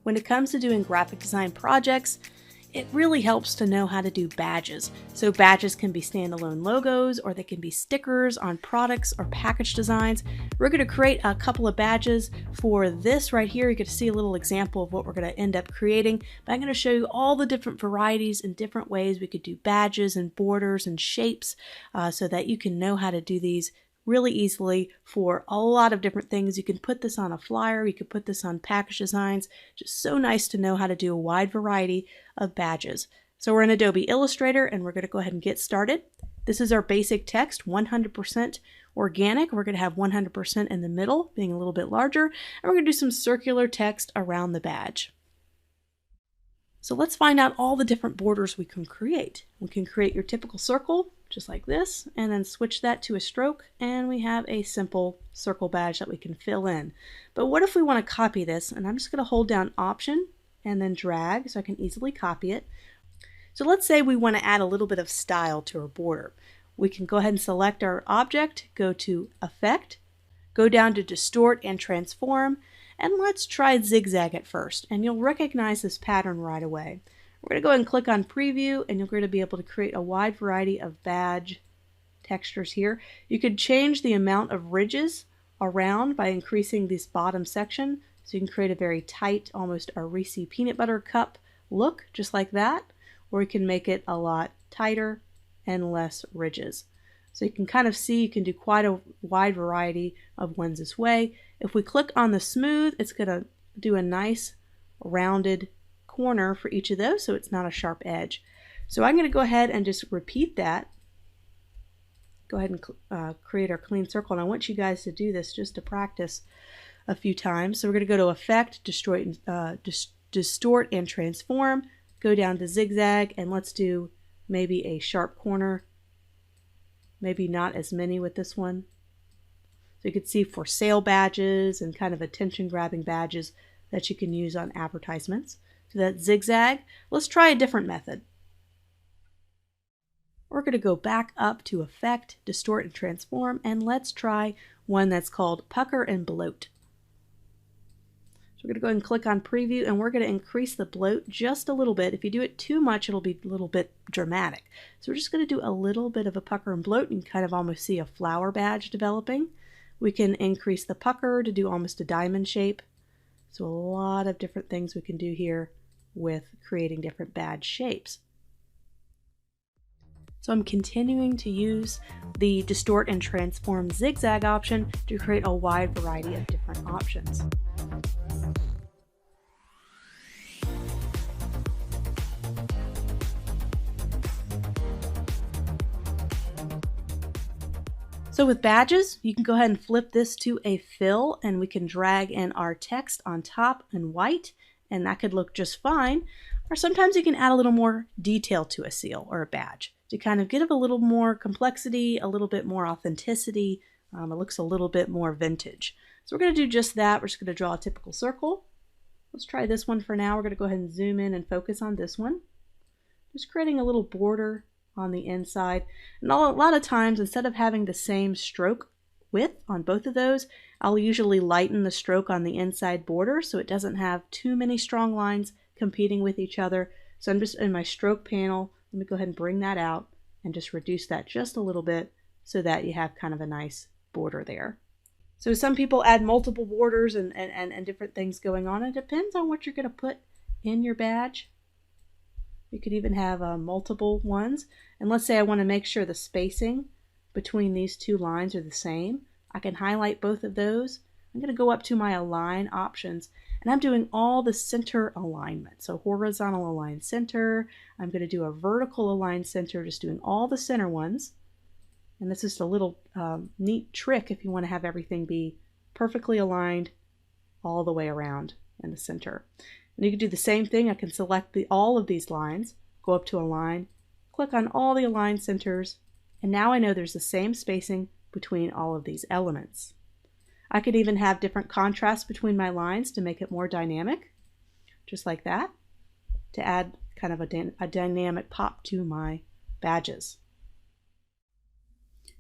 When it comes to doing graphic design projects, it really helps to know how to do badges. So badges can be standalone logos, or they can be stickers on products or package designs. We're going to create a couple of badges for this right here. You get to see a little example of what we're going to end up creating. But I'm going to show you all the different varieties and different ways we could do badges and borders and shapes so that you can know how to do these really easily for a lot of different things. You can put this on a flyer, you could put this on package designs. Just so nice to know how to do a wide variety of badges. So we're in Adobe Illustrator and we're going to go ahead and get started. This is our basic text, 100% organic. We're going to have 100% in the middle, being a little bit larger, and we're going to do some circular text around the badge. So let's find out all the different borders we can create. We can create your typical circle, just like this, and then switch that to a stroke, and we have a simple circle badge that we can fill in. But what if we want to copy this? And I'm just going to hold down Option and then drag so I can easily copy it. So let's say we want to add a little bit of style to our border. We can go ahead and select our object, go to Effect, go down to Distort and Transform, and let's try zigzag at first, and you'll recognize this pattern right away. We're going to go ahead and click on Preview, and you're going to be able to create a wide variety of badge textures here. You could change the amount of ridges around by increasing this bottom section, so you can create a very tight, almost a Reese peanut butter cup look, just like that, or you can make it a lot tighter and less ridges. So you can kind of see you can do quite a wide variety of ones this way. If we click on the smooth, it's going to do a nice rounded corner for each of those, so it's not a sharp edge. So I'm going to go ahead and just repeat that. Go ahead and create our clean circle, and I want you guys to do this just to practice a few times. So we're going to go to Effect, Distort and Transform, go down to Zigzag, and let's do maybe a sharp corner. Maybe not as many with this one. So you can see for sale badges and kind of attention grabbing badges that you can use on advertisements. So that's zigzag. Let's try a different method. We're going to go back up to Effect, Distort and Transform, and let's try one that's called Pucker and Bloat. So we're going to go ahead and click on Preview, and we're going to increase the bloat just a little bit. If you do it too much, it'll be a little bit dramatic. So we're just going to do a little bit of a pucker and bloat, and kind of almost see a flower badge developing. We can increase the pucker to do almost a diamond shape. So a lot of different things we can do here with creating different badge shapes. So I'm continuing to use the Distort and Transform Zigzag option to create a wide variety of different options. So with badges, you can go ahead and flip this to a fill, and we can drag in our text on top in white, and that could look just fine. Or sometimes you can add a little more detail to a seal or a badge to kind of give a little more complexity, a little bit more authenticity. It looks a little bit more vintage. So we're going to do just that. We're just going to draw a typical circle. Let's try this one for now. We're going to go ahead and zoom in and focus on this one. Just creating a little border on the inside. And a lot of times, instead of having the same stroke width on both of those, I'll usually lighten the stroke on the inside border so it doesn't have too many strong lines competing with each other. So I'm just in my stroke panel. Let me go ahead and bring that out and just reduce that just a little bit so that you have kind of a nice border there. So some people add multiple borders and different things going on. It depends on what you're going to put in your badge. You could even have multiple ones. And let's say I want to make sure the spacing between these two lines are the same. I can highlight both of those. I'm going to go up to my Align options, and I'm doing all the center alignment. So horizontal align center. I'm going to do a vertical align center, just doing all the center ones. And this is a little neat trick if you want to have everything be perfectly aligned all the way around in the center. And you can do the same thing. I can select all of these lines, go up to Align, click on all the align centers, and now I know there's the same spacing between all of these elements. I could even have different contrasts between my lines to make it more dynamic, just like that, to add kind of a dynamic pop to my badges.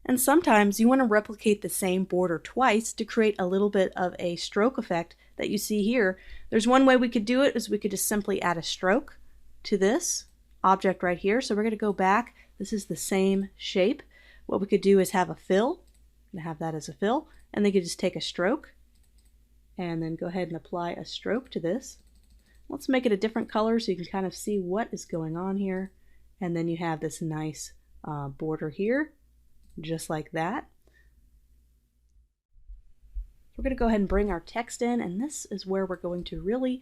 And sometimes you want to replicate the same border twice to create a little bit of a stroke effect that you see here. There's one way we could do it is we could just simply add a stroke to this object right here. So we're going to go back. This is the same shape. What we could do is have a fill, and have that as a fill, and then you could just take a stroke and then go ahead and apply a stroke to this. Let's make it a different color so you can kind of see what is going on here. And then you have this nice border here, just like that. We're going to go ahead and bring our text in, and this is where we're going to really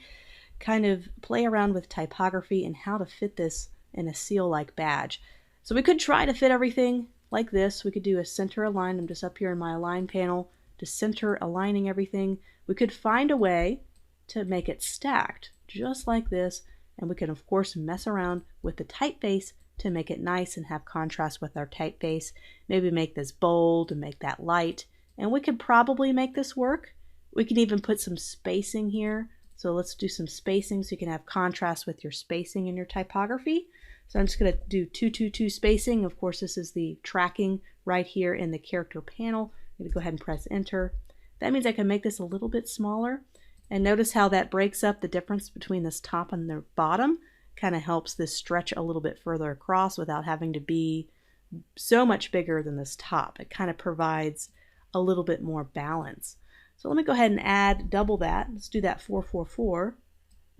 kind of play around with typography and how to fit this in a seal-like badge. So we could try to fit everything like this. We could do a center align. I'm just up here in my align panel, just center aligning everything. We could find a way to make it stacked just like this, and we can of course mess around with the typeface to make it nice and have contrast with our typeface. Maybe make this bold and make that light, and we could probably make this work. We can even put some spacing here. So let's do some spacing so you can have contrast with your spacing in your typography. So I'm just going to do 222 spacing. Of course, this is the tracking right here in the character panel. I'm going to go ahead and press enter. That means I can make this a little bit smaller. And notice how that breaks up the difference between this top and the bottom. Kind of helps this stretch a little bit further across without having to be so much bigger than this top. It kind of provides a little bit more balance. So let me go ahead and add double that. Let's do that 444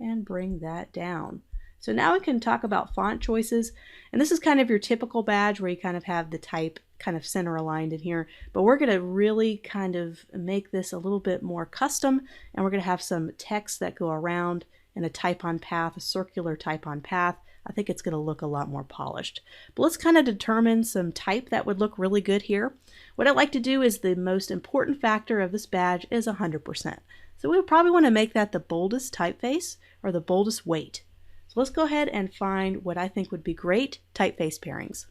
and bring that down. So now we can talk about font choices, and this is kind of your typical badge where you kind of have the type kind of center aligned in here, but we're going to really kind of make this a little bit more custom, and we're going to have some text that go around and a type on path, a circular type on path. I think it's going to look a lot more polished. But let's kind of determine some type that would look really good here. What I like to do is the most important factor of this badge is 100%. So we would probably want to make that the boldest typeface or the boldest weight. So let's go ahead and find what I think would be great typeface pairings.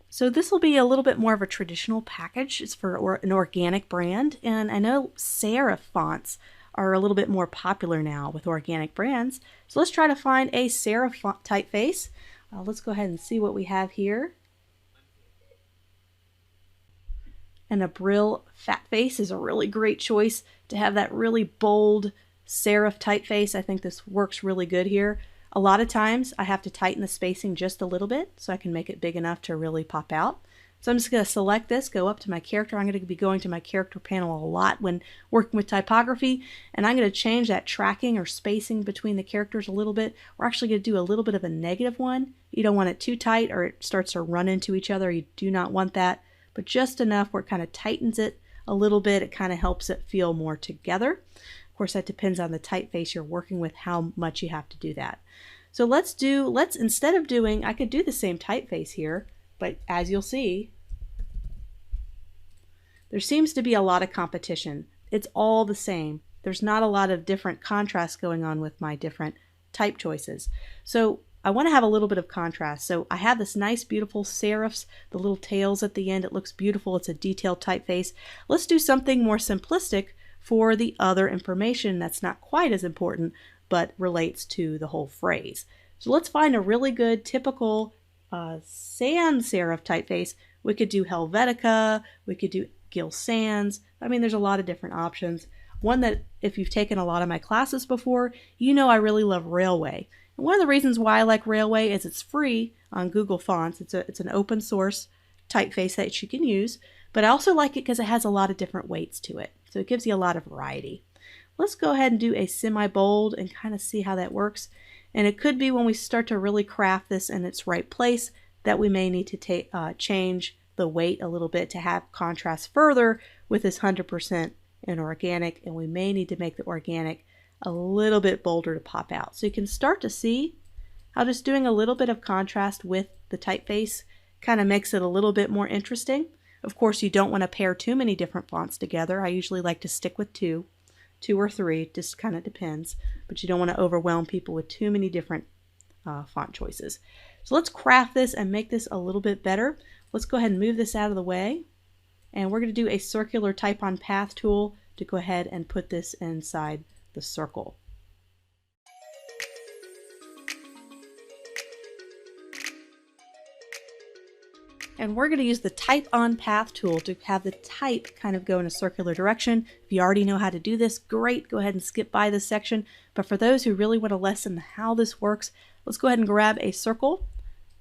So this will be a little bit more of a traditional package. It's for an organic brand, and I know serif fonts are a little bit more popular now with organic brands. So let's try to find a serif font typeface. Let's go ahead and see what we have here. And a Brill Fat Face is a really great choice to have that really bold serif typeface. I think this works really good here. A lot of times I have to tighten the spacing just a little bit so I can make it big enough to really pop out. So I'm just going to select this, go up to my character. I'm going to be going to my character panel a lot when working with typography, and I'm going to change that tracking or spacing between the characters a little bit. We're actually going to do a little bit of a negative one. You don't want it too tight or it starts to run into each other. You do not want that, but just enough where it kind of tightens it a little bit. It kind of helps it feel more together. Of course, that depends on the typeface you're working with, how much you have to do that. So instead of doing, I could do the same typeface here, but as you'll see, there seems to be a lot of competition. It's all the same. There's not a lot of different contrast going on with my different type choices. So I want to have a little bit of contrast. So I have this nice, beautiful serifs, the little tails at the end. It looks beautiful. It's a detailed typeface. Let's do something more simplistic for the other information that's not quite as important, but relates to the whole phrase. So let's find a really good, typical sans serif typeface. We could do Helvetica. We could do Gill Sans. I mean, there's a lot of different options. One that, if you've taken a lot of my classes before, you know I really love Railway. And one of the reasons why I like Railway is it's free on Google Fonts. It's an open source typeface that you can use, but I also like it because it has a lot of different weights to it. So it gives you a lot of variety. Let's go ahead and do a semi-bold and kind of see how that works. And it could be when we start to really craft this in its right place that we may need to change the weight a little bit to have contrast further with this 100% in organic, and we may need to make the organic a little bit bolder to pop out. So you can start to see how just doing a little bit of contrast with the typeface kind of makes it a little bit more interesting. Of course, you don't want to pair too many different fonts together. I usually like to stick with two or three, just kind of depends, but you don't want to overwhelm people with too many different font choices. So let's craft this and make this a little bit better. Let's go ahead and move this out of the way, and we're going to do a circular type on path tool to go ahead and put this inside the circle. And we're going to use the type on path tool to have the type kind of go in a circular direction. If you already know how to do this, great, go ahead and skip by this section. But for those who really want to lessen how this works, let's go ahead and grab a circle.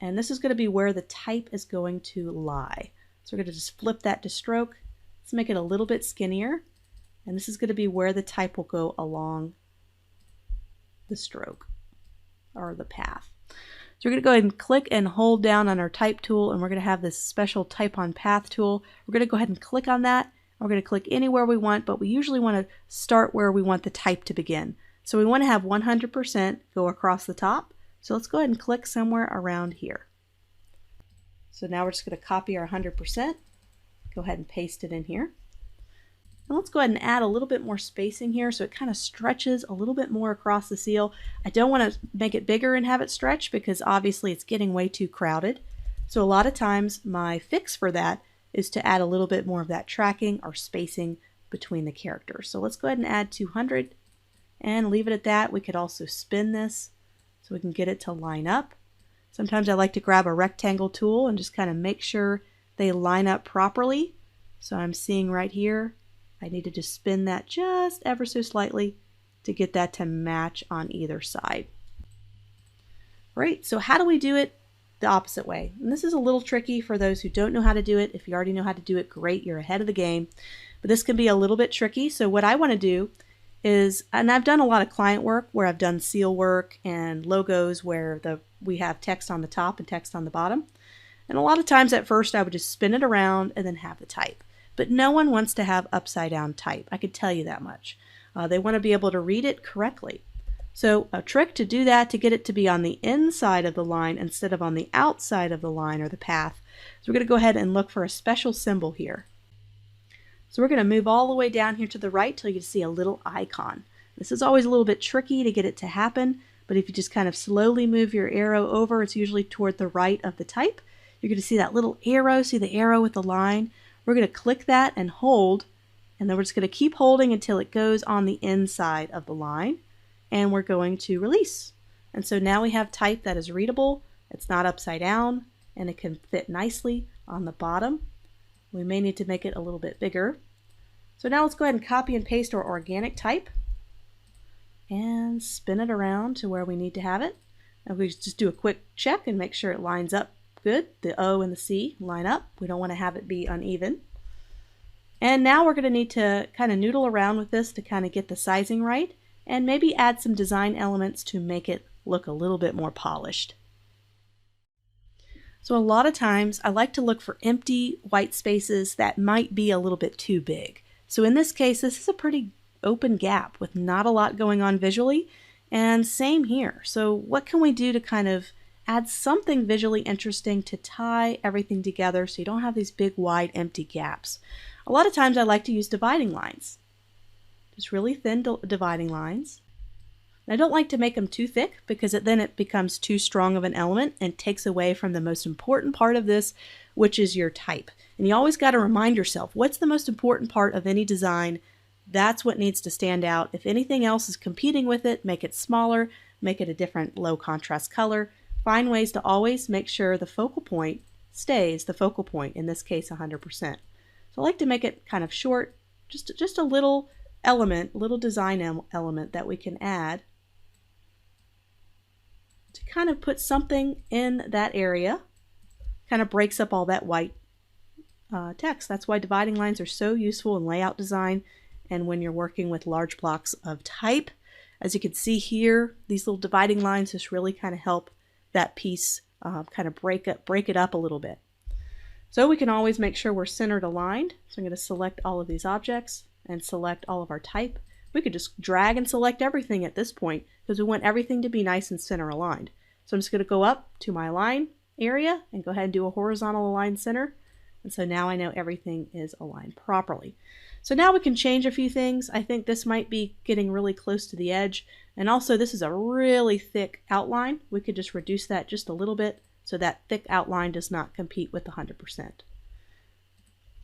And this is going to be where the type is going to lie. So we're going to just flip that to stroke. Let's make it a little bit skinnier. And this is going to be where the type will go along the stroke or the path. So we're going to go ahead and click and hold down on our type tool, and we're going to have this special type on path tool. We're going to go ahead and click on that. We're going to click anywhere we want, but we usually want to start where we want the type to begin. So we want to have 100% go across the top. So let's go ahead and click somewhere around here. So now we're just going to copy our 100%. Go ahead and paste it in here. And let's go ahead and add a little bit more spacing here so it kind of stretches a little bit more across the seal. I don't want to make it bigger and have it stretch because obviously it's getting way too crowded. So a lot of times my fix for that is to add a little bit more of that tracking or spacing between the characters. So let's go ahead and add 200 and leave it at that. We could also spin this so we can get it to line up. Sometimes I like to grab a rectangle tool and just kind of make sure they line up properly. So I'm seeing right here, I need to just spin that just ever so slightly to get that to match on either side. Right, so how do we do it the opposite way? And this is a little tricky for those who don't know how to do it. If you already know how to do it, great, you're ahead of the game. But this can be a little bit tricky. So what I want to do is, and I've done a lot of client work where I've done seal work and logos where we have text on the top and text on the bottom. And a lot of times at first I would just spin it around and then have the type. But no one wants to have upside down type. I could tell you that much. They want to be able to read it correctly. So a trick to do that, to get it to be on the inside of the line instead of on the outside of the line or the path. So we're going to go ahead and look for a special symbol here. So we're going to move all the way down here to the right till you can see a little icon. This is always a little bit tricky to get it to happen, but if you just kind of slowly move your arrow over, it's usually toward the right of the type. You're going to see that little arrow, see the arrow with the line? We're going to click that and hold, and then we're just going to keep holding until it goes on the inside of the line, and we're going to release. And so now we have type that is readable, it's not upside down, and it can fit nicely on the bottom. We may need to make it a little bit bigger. So now let's go ahead and copy and paste our organic type and spin it around to where we need to have it. And we just do a quick check and make sure it lines up good. The O and the C line up. We don't want to have it be uneven. And now we're going to need to kind of noodle around with this to kind of get the sizing right and maybe add some design elements to make it look a little bit more polished. So a lot of times I like to look for empty white spaces that might be a little bit too big. So in this case, this is a pretty open gap with not a lot going on visually, and same here. So what can we do to kind of add something visually interesting to tie everything together so you don't have these big wide empty gaps? A lot of times I like to use dividing lines. Just really thin dividing lines. And I don't like to make them too thick because then it becomes too strong of an element and takes away from the most important part of this, which is your type. And you always got to remind yourself, what's the most important part of any design? That's what needs to stand out. If anything else is competing with it, make it smaller, make it a different low contrast color. Find ways to always make sure the focal point stays the focal point, in this case 100%. So I like to make it kind of short, just a little element, little design element that we can add to kind of put something in that area, kind of breaks up all that white text. That's why dividing lines are so useful in layout design and when you're working with large blocks of type. As you can see here, these little dividing lines just really kind of help that piece kind of break it up a little bit. So we can always make sure we're centered aligned. So I'm going to select all of these objects and select all of our type. We could just drag and select everything at this point because we want everything to be nice and center aligned. So I'm just going to go up to my align area and go ahead and do a horizontal align center. And so now I know everything is aligned properly. So now we can change a few things. I think this might be getting really close to the edge. And also this is a really thick outline. We could just reduce that just a little bit so that thick outline does not compete with the 100%.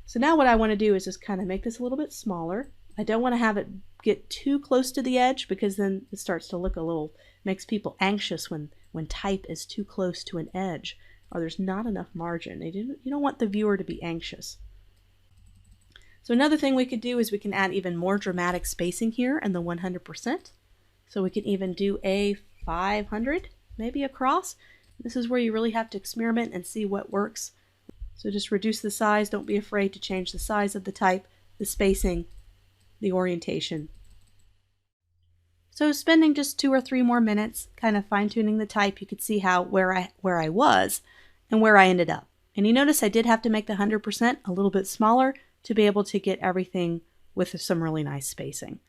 So now what I want to do is just kind of make this a little bit smaller. I don't want to have it get too close to the edge because then it starts to look a little, makes people anxious when type is too close to an edge. or there's not enough margin. You don't want the viewer to be anxious. So another thing we could do is we can add even more dramatic spacing here in the 100%. So we can even do a 500 maybe across. This is where you really have to experiment and see what works. So just reduce the size. Don't be afraid to change the size of the type, the spacing, the orientation. So spending just 2 or 3 more minutes kind of fine-tuning the type, you could see where I was and where I ended up. And you notice I did have to make the 100% a little bit smaller to be able to get everything with some really nice spacing.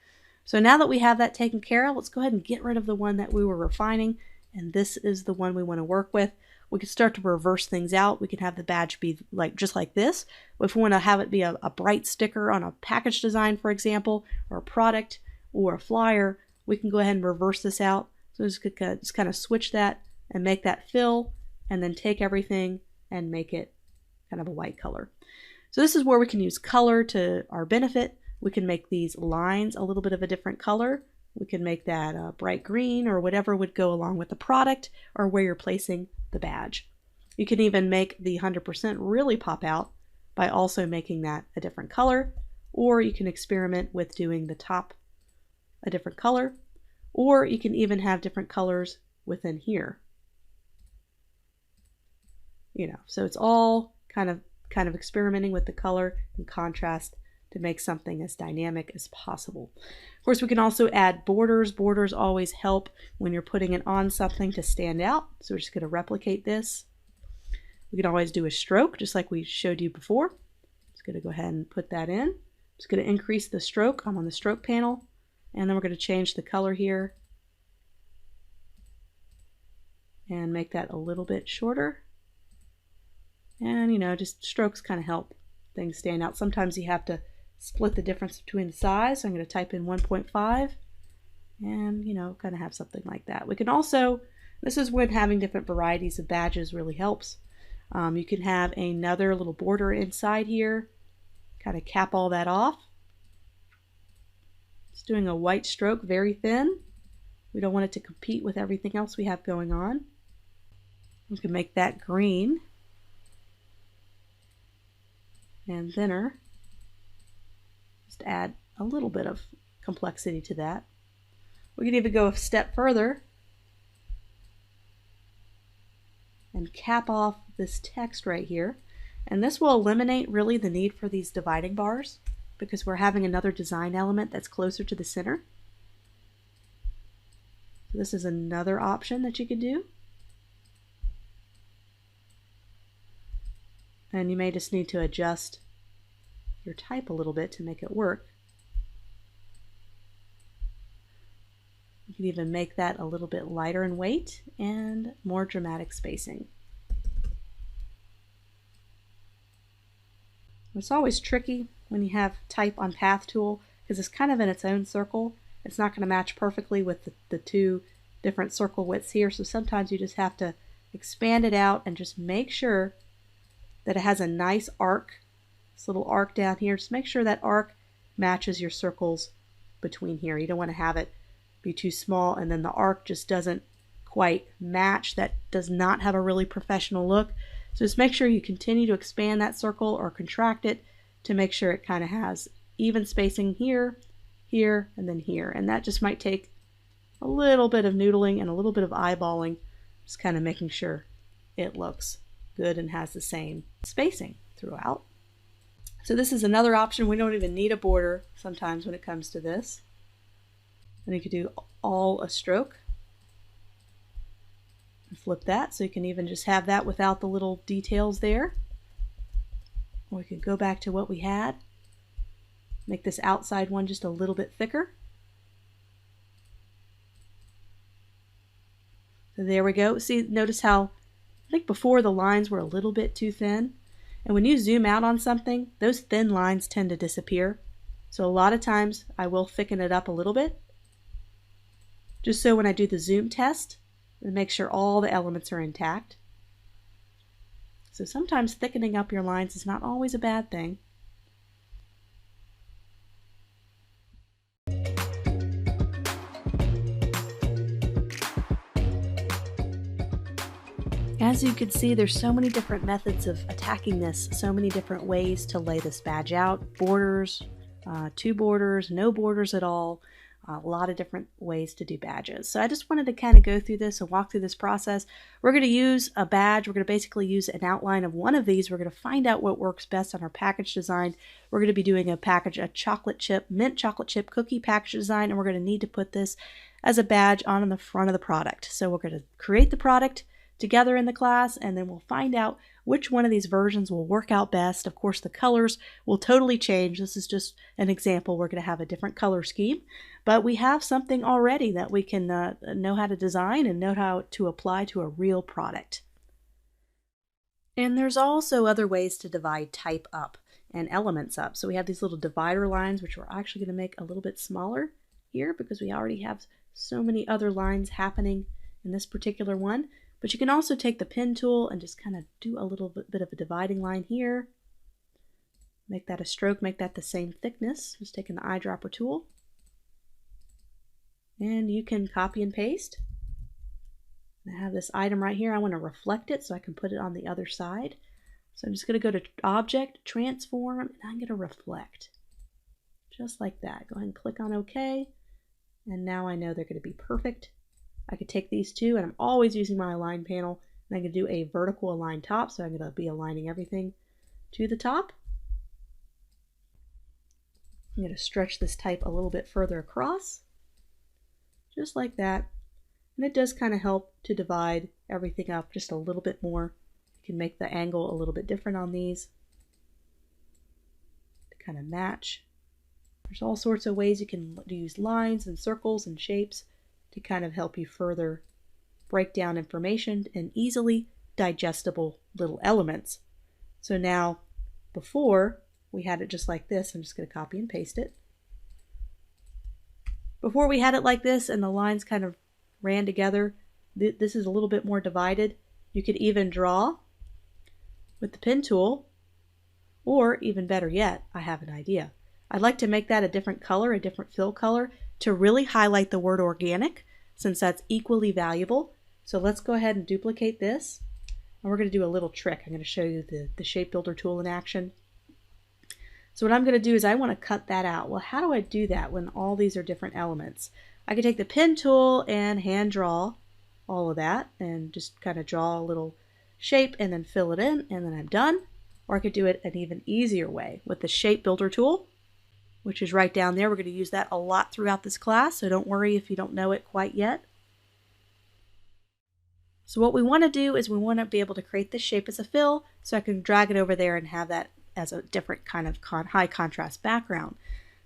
So now that we have that taken care of, let's go ahead and get rid of the one that we were refining. And this is the one we want to work with. We can start to reverse things out. We can have the badge be just like this. If we want to have it be a bright sticker on a package design, for example, or a product or a flyer, we can go ahead and reverse this out. So just kind of switch that and make that fill, and then take everything and make it kind of a white color. So this is where we can use color to our benefit. We can make these lines a little bit of a different color. We can make that a bright green or whatever would go along with the product or where you're placing the badge. You can even make the 100% really pop out by also making that a different color, or you can experiment with doing the top a different color, or you can even have different colors within here. So it's all kind of experimenting with the color and contrast to make something as dynamic as possible. Of course, we can also add borders. Borders always help when you're putting it on something to stand out. So we're just going to replicate this. We can always do a stroke, just like we showed you before. Just going to go ahead and put that in. Just going to increase the stroke. I'm on the stroke panel. And then we're going to change the color here and make that a little bit shorter. And just strokes kind of help things stand out. Sometimes you have to split the difference between the size. So I'm going to type in 1.5 and kind of have something like that. We can also, this is when having different varieties of badges really helps. You can have another little border inside here, kind of cap all that off. Just doing a white stroke, very thin. We don't want it to compete with everything else we have going on. We can make that green and thinner. Just add a little bit of complexity to that. We can even go a step further and cap off this text right here. And this will eliminate really the need for these dividing bars because we're having another design element that's closer to the center. So this is another option that you could do. And you may just need to adjust your type a little bit to make it work. You can even make that a little bit lighter in weight and more dramatic spacing. It's always tricky when you have type on Path Tool because it's kind of in its own circle. It's not going to match perfectly with the two different circle widths here, so sometimes you just have to expand it out and just make sure that it has a nice arc, this little arc down here. Just make sure that arc matches your circles between here. You don't want to have it be too small and then the arc just doesn't quite match. That does not have a really professional look. So just make sure you continue to expand that circle or contract it to make sure it kind of has even spacing here, here, and then here. And that just might take a little bit of noodling and a little bit of eyeballing, just kind of making sure it looks good and has the same spacing throughout. So this is another option. We don't even need a border sometimes when it comes to this. And you could do all a stroke and flip that, so you can even just have that without the little details there. Or we could go back to what we had, make this outside one just a little bit thicker. So there we go. See, notice how I think before the lines were a little bit too thin. And when you zoom out on something, those thin lines tend to disappear. So a lot of times I will thicken it up a little bit, just so when I do the zoom test, and make sure all the elements are intact. So sometimes thickening up your lines is not always a bad thing. As you can see, there's so many different methods of attacking this, so many different ways to lay this badge out. Borders, two borders, no borders at all. A lot of different ways to do badges. So I just wanted to kind of go through this and walk through this process. We're going to use a badge. We're going to basically use an outline of one of these. We're going to find out what works best on our package design. We're going to be doing a chocolate chip, mint chocolate chip cookie package design, and we're going to need to put this as a badge on the front of the product. So we're going to create the product together in the class, and then we'll find out which one of these versions will work out best. Of course, the colors will totally change. This is just an example. We're going to have a different color scheme, but we have something already that we can know how to design and know how to apply to a real product. And there's also other ways to divide type up and elements up. So we have these little divider lines, which we're actually going to make a little bit smaller here because we already have so many other lines happening in this particular one. But you can also take the pen tool and just kind of do a little bit of a dividing line here. Make that a stroke, make that the same thickness. Just taking the eyedropper tool. And you can copy and paste. I have this item right here. I want to reflect it so I can put it on the other side. So I'm just going to go to Object, Transform, and I'm going to reflect. Just like that. Go ahead and click on OK. And now I know they're going to be perfect. I could take these two, and I'm always using my align panel, and I can do a vertical align top, so I'm going to be aligning everything to the top. I'm going to stretch this type a little bit further across, just like that. And it does kind of help to divide everything up just a little bit more. You can make the angle a little bit different on these to kind of match. There's all sorts of ways you can use lines and circles and shapes to kind of help you further break down information in easily digestible little elements. So now, before we had it just like this, I'm just going to copy and paste it. Before we had it like this and the lines kind of ran together, this is a little bit more divided. You could even draw with the pen tool, or even better yet, I have an idea. I'd like to make that a different color, a different fill color, to really highlight the word organic, since that's equally valuable. So let's go ahead and duplicate this. And we're going to do a little trick. I'm going to show you the shape builder tool in action. So what I'm going to do is I want to cut that out. Well, how do I do that when all these are different elements? I can take the pen tool and hand draw all of that and just kind of draw a little shape and then fill it in, and then I'm done. Or I could do it an even easier way with the shape builder tool, which is right down there. We're going to use that a lot throughout this class, so don't worry if you don't know it quite yet. So what we want to do is we want to be able to create this shape as a fill, so I can drag it over there and have that as a different kind of high contrast background.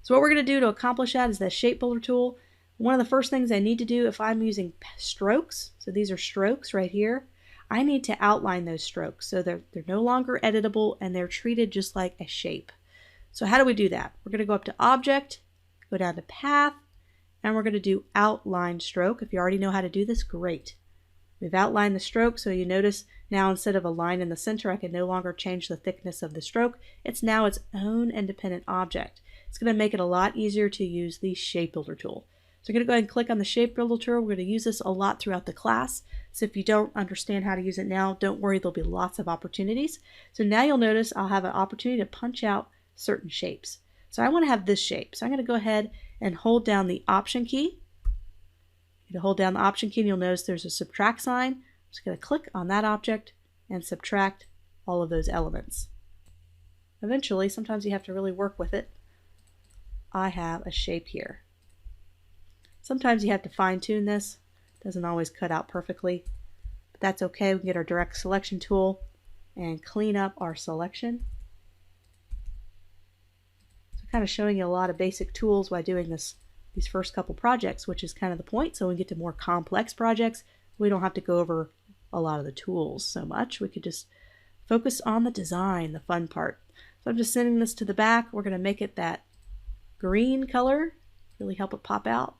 So what we're going to do to accomplish that is the shape builder tool. One of the first things I need to do if I'm using strokes, so these are strokes right here, I need to outline those strokes so they're no longer editable and they're treated just like a shape. So how do we do that? We're going to go up to Object, go down to Path, and we're going to do Outline Stroke. If you already know how to do this, great. We've outlined the stroke, so you notice now instead of a line in the center, I can no longer change the thickness of the stroke. It's now its own independent object. It's going to make it a lot easier to use the Shape Builder tool. So I'm going to go ahead and click on the Shape Builder tool. We're going to use this a lot throughout the class. So if you don't understand how to use it now, don't worry, there'll be lots of opportunities. So now you'll notice I'll have an opportunity to punch out certain shapes. So I want to have this shape. So I'm going to go ahead and hold down the Option key. You hold down the Option key and you'll notice there's a subtract sign. I'm just going to click on that object and subtract all of those elements. Eventually, sometimes you have to really work with it. I have a shape here. Sometimes you have to fine-tune this. It doesn't always cut out perfectly, but that's okay. We can get our direct selection tool and clean up our selection. Kind of showing you a lot of basic tools while doing these first couple projects, which is kind of the point. So when we get to more complex projects, we don't have to go over a lot of the tools so much. We could just focus on the design, the fun part. So I'm just sending this to the back. We're going to make it that green color, really help it pop out.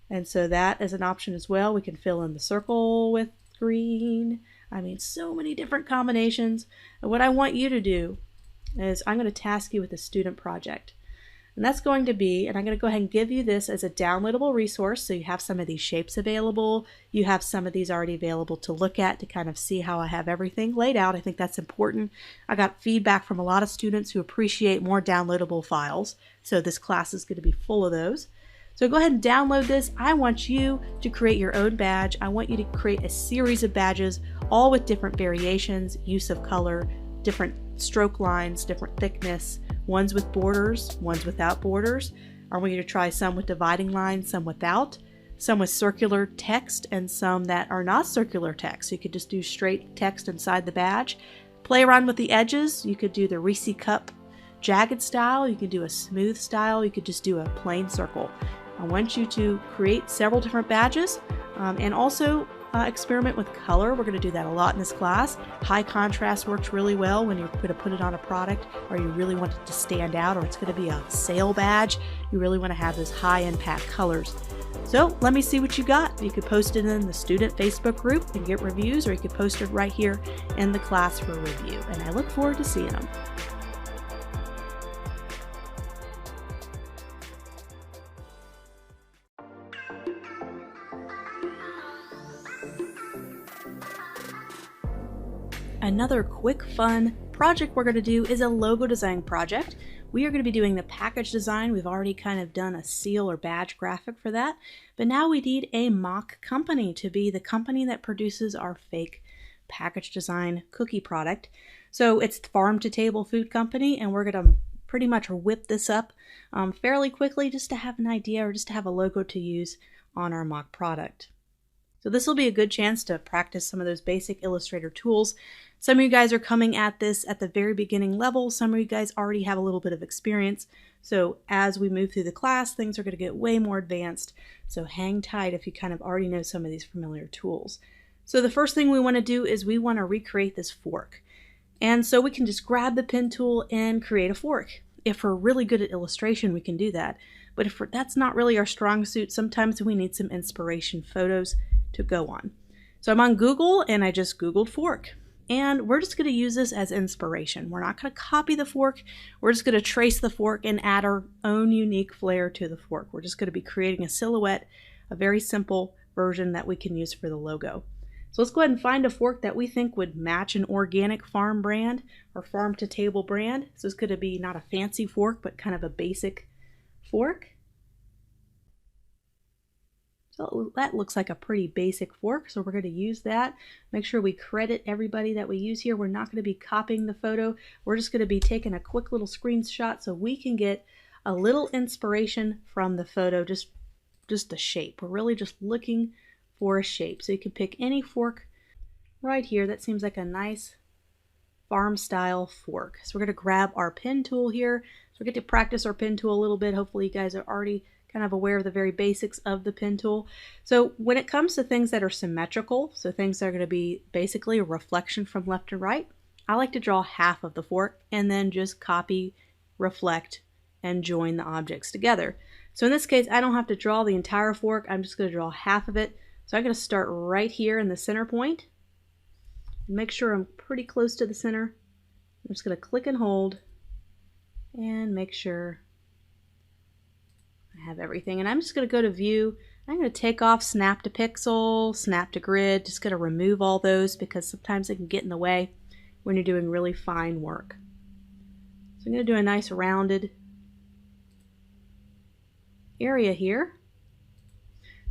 And so that is an option as well. We can fill in the circle with green. I mean, so many different combinations. And what I want you to do is I'm going to task you with a student project. And that's going to be, and I'm going to go ahead and give you this as a downloadable resource, so you have some of these shapes available. You have some of these already available to look at to kind of see how I have everything laid out. I think that's important. I got feedback from a lot of students who appreciate more downloadable files, so this class is going to be full of those. So go ahead and download this. I want you to create your own badge. I want you to create a series of badges, all with different variations, use of color, different stroke lines, different thickness, ones with borders, ones without borders. I want you to try some with dividing lines, some without, some with circular text, and some that are not circular text. So you could just do straight text inside the badge. Play around with the edges. You could do the Reese cup jagged style. You could do a smooth style. You could just do a plain circle. I want you to create several different badges and also experiment with color. We're going to do that a lot in this class. High contrast works really well when you're going to put it on a product, or you really want it to stand out, or it's going to be a sale badge. You really want to have those high impact colors. So let me see what you got. You could post it in the student Facebook group and get reviews, or you could post it right here in the class for review. And I look forward to seeing them. Another quick, fun project we're going to do is a logo design project. We are going to be doing the package design. We've already kind of done a seal or badge graphic for that, but now we need a mock company to be the company that produces our fake package design cookie product. So it's Farm to Table Food Company, and we're going to pretty much whip this up fairly quickly just to have an idea or just to have a logo to use on our mock product. So this will be a good chance to practice some of those basic Illustrator tools. Some of you guys are coming at this at the very beginning level. Some of you guys already have a little bit of experience. So as we move through the class, things are going to get way more advanced. So hang tight if you kind of already know some of these familiar tools. So the first thing we want to do is we want to recreate this fork. And so we can just grab the pen tool and create a fork. If we're really good at illustration, we can do that. But if that's not really our strong suit, sometimes we need some inspiration photos to go on. So I'm on Google and I just Googled fork. And we're just going to use this as inspiration. We're not going to copy the fork. We're just going to trace the fork and add our own unique flair to the fork. We're just going to be creating a silhouette, a very simple version that we can use for the logo. So let's go ahead and find a fork that we think would match an organic farm brand or farm to table brand. So it's going to be not a fancy fork, but kind of a basic fork. So that looks like a pretty basic fork, so we're going to use that. Make sure we credit everybody that we use here. We're not going to be copying the photo. We're just going to be taking a quick little screenshot so we can get a little inspiration from the photo, just the shape. We're really just looking for a shape. So you can pick any fork right here. That seems like a nice farm style fork. So we're going to grab our pen tool here. So we get to practice our pen tool a little bit. Hopefully you guys are already kind of aware of the very basics of the pen tool. So when it comes to things that are symmetrical, so things that are going to be basically a reflection from left to right, I like to draw half of the fork and then just copy, reflect, and join the objects together. So in this case, I don't have to draw the entire fork. I'm just going to draw half of it. So I'm going to start right here in the center point. Make sure I'm pretty close to the center. I'm just going to click and hold and make sure I have everything. And I'm just going to go to view. I'm going to take off snap to pixel, snap to grid. Just going to remove all those because sometimes they can get in the way when you're doing really fine work. So I'm going to do a nice rounded area here.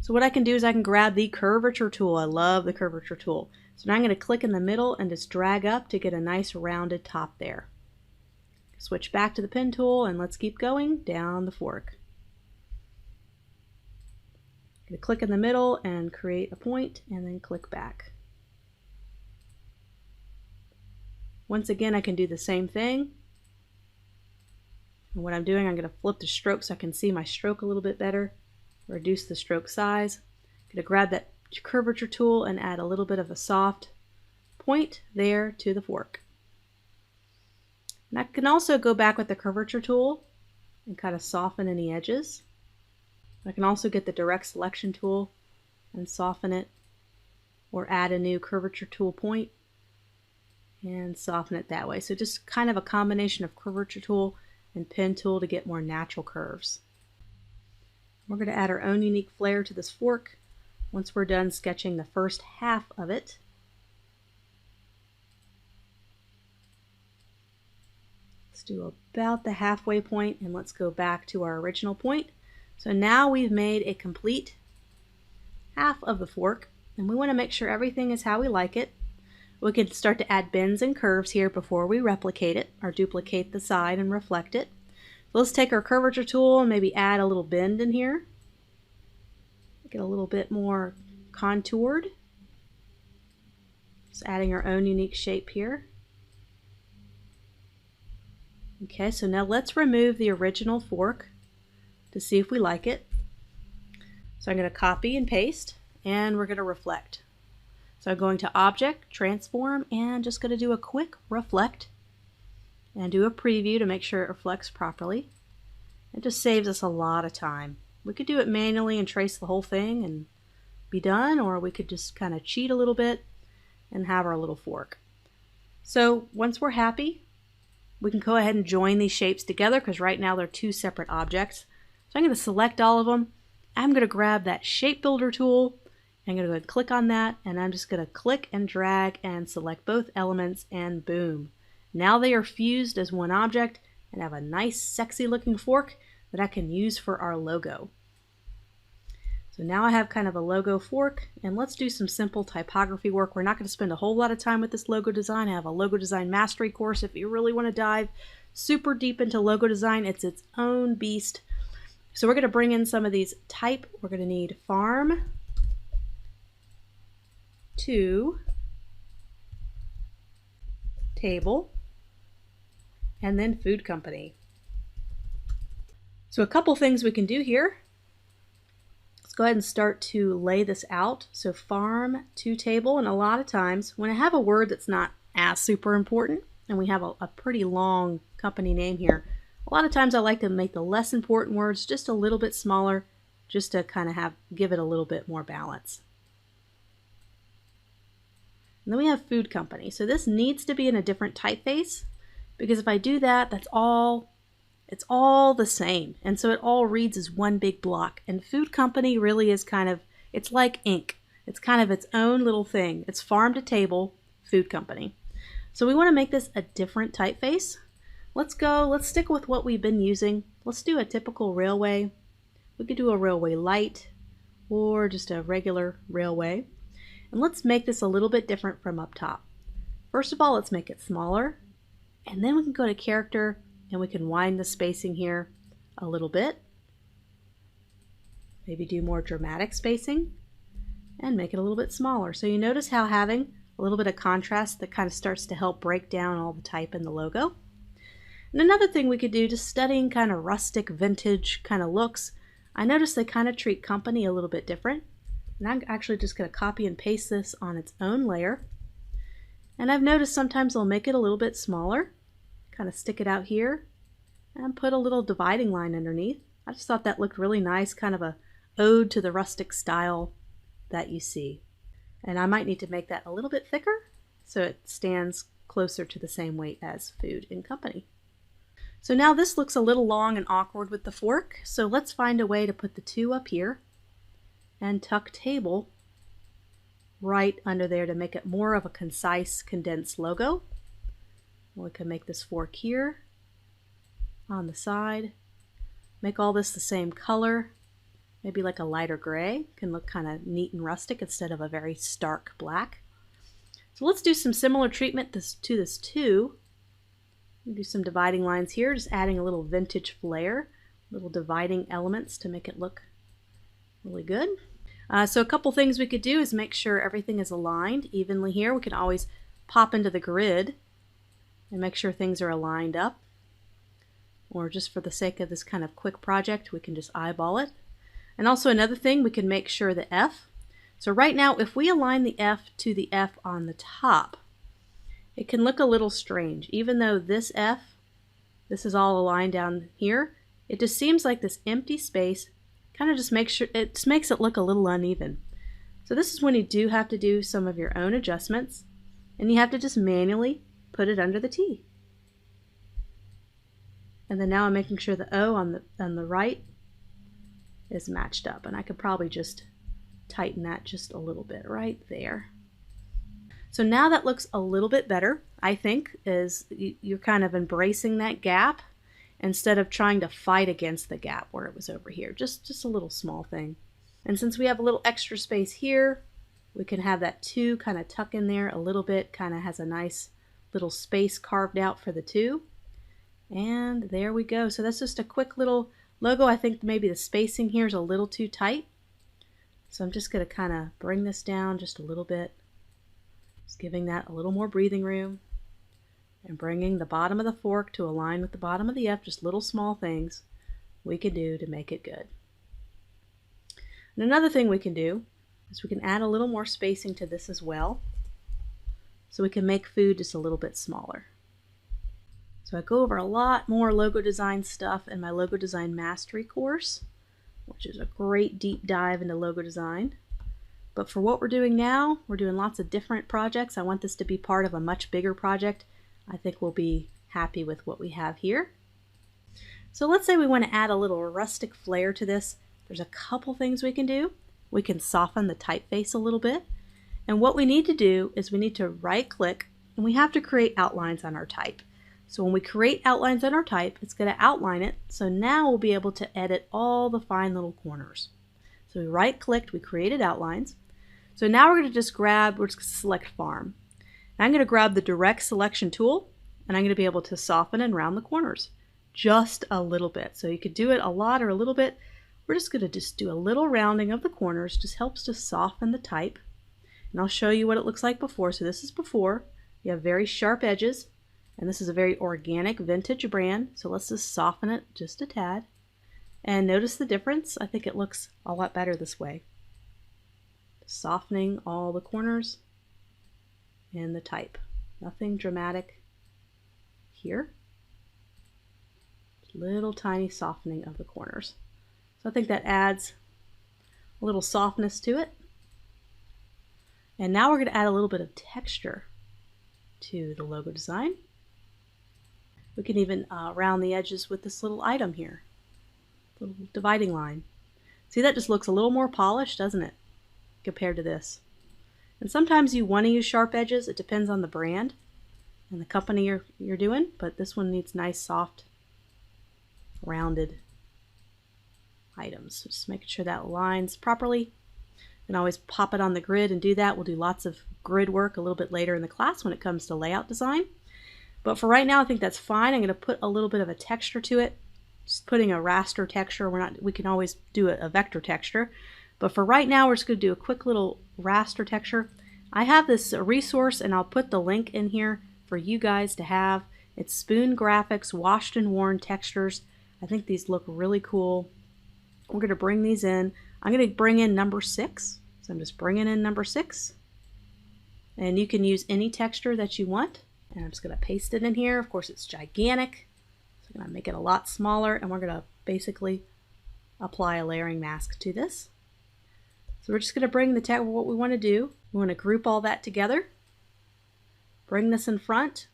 So what I can do is I can grab the curvature tool. I love the curvature tool. So now I'm going to click in the middle and just drag up to get a nice rounded top there. Switch back to the pen tool and let's keep going down the fork. Click in the middle and create a point and then click back. Once again, I can do the same thing. And what I'm doing, I'm going to flip the stroke so I can see my stroke a little bit better. Reduce the stroke size. I'm going to grab that curvature tool and add a little bit of a soft point there to the fork. And I can also go back with the curvature tool and kind of soften any edges. I can also get the direct selection tool and soften it, or add a new curvature tool point and soften it that way. So just kind of a combination of curvature tool and pen tool to get more natural curves. We're going to add our own unique flair to this fork once we're done sketching the first half of it. Let's do about the halfway point and let's go back to our original point. So now we've made a complete half of the fork, and we want to make sure everything is how we like it. We can start to add bends and curves here before we replicate it or duplicate the side and reflect it. So let's take our curvature tool and maybe add a little bend in here. Get a little bit more contoured. Just adding our own unique shape here. Okay, so now let's remove the original fork to see if we like it. So I'm going to copy and paste, and we're going to reflect. So I'm going to Object, Transform, and just going to do a quick reflect and do a preview to make sure it reflects properly. It just saves us a lot of time. We could do it manually and trace the whole thing and be done, or we could just kind of cheat a little bit and have our little fork. So once we're happy, we can go ahead and join these shapes together because right now they're two separate objects. So I'm going to select all of them. I'm going to grab that shape builder tool. I'm going to go ahead and click on that, and I'm just going to click and drag and select both elements, and boom. Now they are fused as one object and have a nice sexy looking fork that I can use for our logo. So now I have kind of a logo fork, and let's do some simple typography work. We're not going to spend a whole lot of time with this logo design. I have a logo design mastery course if you really want to dive super deep into logo design. It's its own beast. So we're going to bring in some of these type. We're going to need farm to table and then food company. So a couple things we can do here. Let's go ahead and start to lay this out. So farm to table, and a lot of times when I have a word that's not as super important and we have a pretty long company name here, a lot of times I like to make the less important words just a little bit smaller, just to kind of give it a little bit more balance. And then we have food company. So this needs to be in a different typeface, because if I do that, it's all the same. And so it all reads as one big block. And food company really is kind of, it's like ink. It's kind of its own little thing. It's farm to table, food company. So we want to make this a different typeface. Let's stick with what we've been using. Let's do a typical railway. We could do a railway light or just a regular railway. And let's make this a little bit different from up top. First of all, let's make it smaller. And then we can go to character and we can wind the spacing here a little bit. Maybe do more dramatic spacing and make it a little bit smaller. So you notice how having a little bit of contrast that kind of starts to help break down all the type in the logo. And another thing we could do, just studying kind of rustic vintage kind of looks, I noticed they kind of treat company a little bit different. And I'm actually just going to copy and paste this on its own layer. And I've noticed sometimes they'll make it a little bit smaller, kind of stick it out here, and put a little dividing line underneath. I just thought that looked really nice, kind of a ode to the rustic style that you see. And I might need to make that a little bit thicker so it stands closer to the same weight as food and company. So now this looks a little long and awkward with the fork, so let's find a way to put the two up here and tuck table right under there to make it more of a concise, condensed logo. We can make this fork here on the side, make all this the same color, maybe like a lighter gray, can look kind of neat and rustic instead of a very stark black. So let's do some similar treatment to this too. Do some dividing lines here, just adding a little vintage flair, little dividing elements to make it look really good. So a couple things we could do is make sure everything is aligned evenly here. We can always pop into the grid and make sure things are aligned up. Or just for the sake of this kind of quick project, we can just eyeball it. And also another thing, we can make sure the F. So right now, if we align the F to the F on the top, it can look a little strange. Even though this F, this is all aligned down here, it just seems like this empty space kind of just makes it look a little uneven. So this is when you do have to do some of your own adjustments, and you have to just manually put it under the T. And then now I'm making sure the O on the right is matched up. And I could probably just tighten that just a little bit right there. So now that looks a little bit better, I think, is you're kind of embracing that gap instead of trying to fight against the gap where it was over here. Just a little small thing. And since we have a little extra space here, we can have that 2 kind of tuck in there a little bit, kind of has a nice little space carved out for the 2. And there we go. So that's just a quick little logo. I think maybe the spacing here is a little too tight. So I'm just going to kind of bring this down just a little bit. Just giving that a little more breathing room. And bringing the bottom of the fork to align with the bottom of the F. Just little small things we can do to make it good. And another thing we can do is we can add a little more spacing to this as well. So we can make food just a little bit smaller. So I go over a lot more logo design stuff in my Logo Design Mastery course, which is a great deep dive into logo design. But for what we're doing now, we're doing lots of different projects. I want this to be part of a much bigger project. I think we'll be happy with what we have here. So let's say we want to add a little rustic flair to this. There's a couple things we can do. We can soften the typeface a little bit. And what we need to do is we need to right click and we have to create outlines on our type. So when we create outlines on our type, it's going to outline it. So now we'll be able to edit all the fine little corners. So we right clicked, we created outlines. So now we're going to just we're just going to select farm. And I'm going to grab the direct selection tool and I'm going to be able to soften and round the corners just a little bit. So you could do it a lot or a little bit. We're just going to do a little rounding of the corners, just helps to soften the type. And I'll show you what it looks like before. So this is before. You have very sharp edges. And this is a very organic vintage brand, so let's just soften it just a tad. And notice the difference. I think it looks a lot better this way. Softening all the corners and the type. Nothing dramatic here. Little tiny softening of the corners. So I think that adds a little softness to it. And now we're going to add a little bit of texture to the logo design. We can even round the edges with this little item here, little dividing line. See, that just looks a little more polished, doesn't it, compared to this? And sometimes you want to use sharp edges. It depends on the brand and the company you're doing, but this one needs nice, soft, rounded items. So just making sure that aligns properly. You can always pop it on the grid and do that. We'll do lots of grid work a little bit later in the class when it comes to layout design. But for right now, I think that's fine. I'm going to put a little bit of a texture to it. Just putting a raster texture. We can always do a vector texture. But for right now, we're just going to do a quick little raster texture. I have this resource, and I'll put the link in here for you guys to have. It's Spoon Graphics Washed and Worn Textures. I think these look really cool. We're going to bring these in. I'm going to bring in number 6. So I'm just bringing in number 6. And you can use any texture that you want. And I'm just going to paste it in here. Of course, it's gigantic. So I'm going to make it a lot smaller. And we're going to basically apply a layering mask to this. So we're just going to bring the text, what we want to do. We want to group all that together. Bring this in front.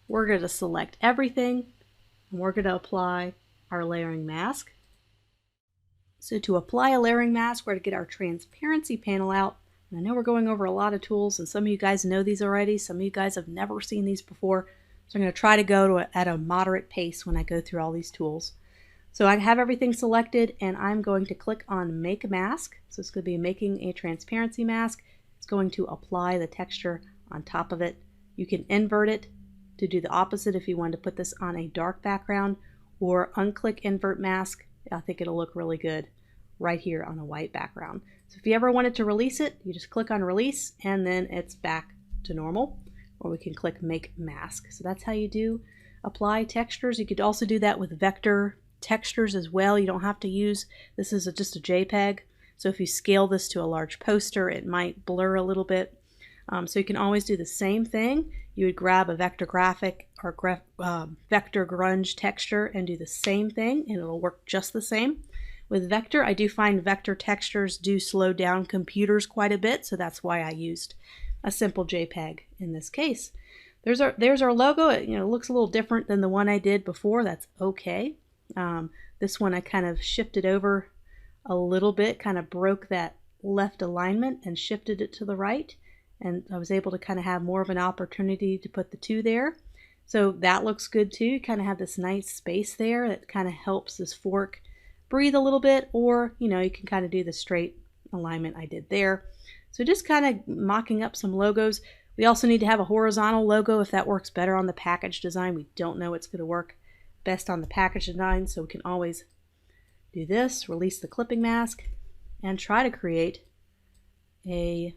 We're going to select everything. And we're going to apply our layering mask. So to apply a layering mask, we're going to get our transparency panel out. I know we're going over a lot of tools, and some of you guys know these already. Some of you guys have never seen these before. So I'm going to try to go at a moderate pace when I go through all these tools. So I have everything selected, and I'm going to click on Make Mask. So it's going to be making a transparency mask. It's going to apply the texture on top of it. You can invert it to do the opposite if you want to put this on a dark background, or unclick Invert Mask. I think it'll look really good right here on a white background. So if you ever wanted to release it, you just click on Release and then it's back to normal. Or we can click Make Mask. So that's how you do apply textures. You could also do that with vector textures as well. You don't have to use, this is just a JPEG. So if you scale this to a large poster, it might blur a little bit. So you can always do the same thing. You would grab a vector graphic or vector grunge texture and do the same thing, and it'll work just the same. With vector, I do find vector textures do slow down computers quite a bit, so that's why I used a simple JPEG in this case. there's our logo. It, you know, looks a little different than the one I did before. That's okay. This one I kind of shifted over a little bit, kind of broke that left alignment and shifted it to the right. And I was able to kind of have more of an opportunity to put the two there. So that looks good too. You kind of have this nice space there that kind of helps this fork breathe a little bit, or, you know, you can kind of do the straight alignment I did there. So just kind of mocking up some logos. We also need to have a horizontal logo if that works better on the package design. We don't know it's going to work best on the package design, so we can always do this, release the clipping mask, and try to create a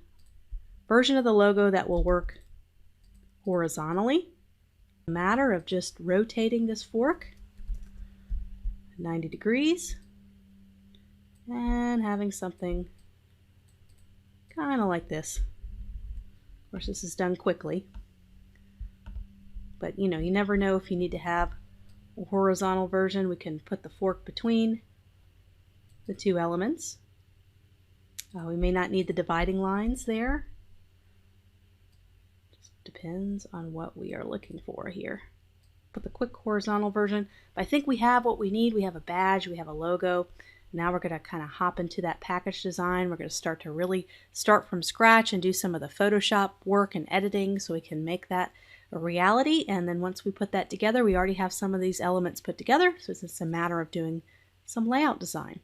version of the logo that will work horizontally. A matter of just rotating this fork 90 degrees and having something kind of like this. Of course, this is done quickly, but you know, you never know if you need to have a horizontal version. We can put the fork between the two elements. We may not need the dividing lines there. Just depends on what we are looking for here. Put the quick horizontal version. But I think we have what we need. We have a badge, we have a logo. Now we're going to kind of hop into that package design. We're going to start to really start from scratch and do some of the Photoshop work and editing so we can make that a reality. And then once we put that together, we already have some of these elements put together. So it's just a matter of doing some layout design.